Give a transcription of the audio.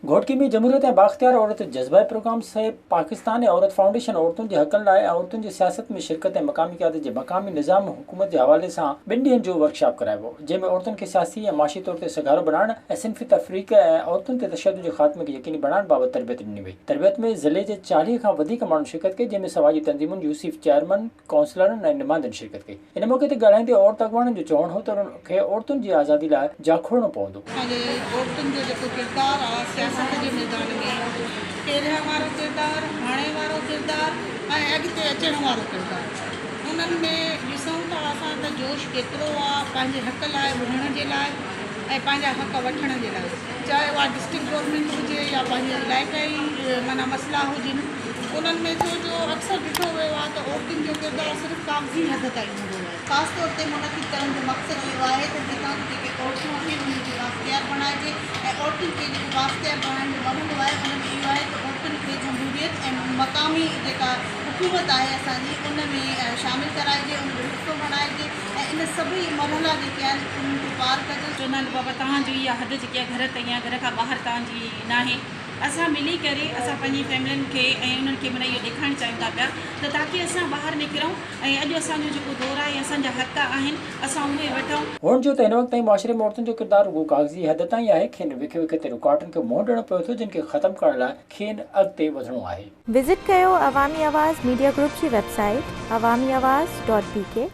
घोटकी में जमहूरियत ऐं बाख्तियार औरत जज्बा प्रोग्राम से पाकिस्तान ऐं औरत फाउंडेशन औरतुनि जे हक़नि लाइ औरतुनि जी सियासत में शिरकत ऐं मक़ामी क़यादत जे मक़ामी निज़ाम हुकूमत जे हवाले सां 2 ॾींहनि जो वर्कशॉप करायो, जंहिंमें औरतुनि खे सियासी ऐं माशी तौर ते सगारो बणाइण ऐं सिन्फ़ी तफ़रीक़ ऐं औरतुनि ते तशद्दुद जे ख़ात्मे खे यकीनी बणाइण बाबति तरबियत ॾिनी वई। तरबियत में ज़िले जे 40 खां वधीक माण्हुनि शिरकत कई, जंहिंमें समाजी तंज़ीमुनि, यूसीफ चेयरमैन, काउंसलरनि ऐं नुमाइंदनि शिरकत कई। इन मौक़े ते ॻाल्हाईंदे औरत अॻवाननि जो चवणु हो त उन्हनि खे औरतुनि जी आज़ादी लाइ जाखोड़णो पवंदो। औरतुनि जो जेको किरदारु आहे सियासत जे मैदान में, पहिरियां वारो किरदारु, हाणे वारो किरदारु ऐं अॻिते अचण वारो किरदारु, उन्हनि में ॾिसूं था असां त जोश केतिरो आहे पंहिंजे हक़ लाइ ॿुधण जे लाइ ऐं पंहिंजा हक़ वठण जे लाइ, चाहे उहा डिस्ट्रिक्ट गवर्नमेंट हुजे या पंहिंजे इलाइक़ाई माना मसइला हुजनि। उन्हनि में जो अक्सर ॾिठो वियो आहे त औरतुनि जो किरदारु सिर्फ़ु कागज़ी हद ताईं हूंदो आहे। ख़ासि तौर ते मुनक़िद करण जो मक़सदु इहो आहे त जेका जेके औरतूं आहिनि उन्हनि खे बाख़्तियार बणाइजे ऐं औरतुनि खे जेको बाख़्तियार बणाइण जो मरहलो आहे उन में इहो आहे त औरतुनि खे जमहूरियत ऐं मक़ामी जेका हुकूमत आहे असांजी उन में शामिलु कराइजे, उन जो हिसो बणाइजे ऐं इन सभई मरहला जेके आहिनि उन्हनि खे पार कजे। चवंदा आहिनि बाबा तव्हांजी इहा हद जेकी आहे घर ताईं आहे, घर खां ॿाहिरि तव्हांजी न आहे। असां मिली करे असां पंहिंजी फैमिलियुनि खे ऐं उन्हनि खे माना इहो ॾेखारणु चाहियूं था पिया त ताकी असां ॿाहिरि निकिरूं ऐं अॼु असांजो जेको दौरु आहे असांजा हक़ आहिनि असां उहे वठूं। हुन जो त हिन वक़्त ताईं मुआशिरे में औरतुनि जो किरदारु रुॻो कागज़ी हद ताईं आहे, खेनि विखे विखे ते रुकावटुनि खे मुंहुं ॾियणो पियो थो, जिन खे ख़तमु करण लाइ खेनि अॻिते वधिणो आहे। विज़िट कयो अवामी आवाज़ मीडिया ग्रुप जी वेबसाइट awamiawaz.pk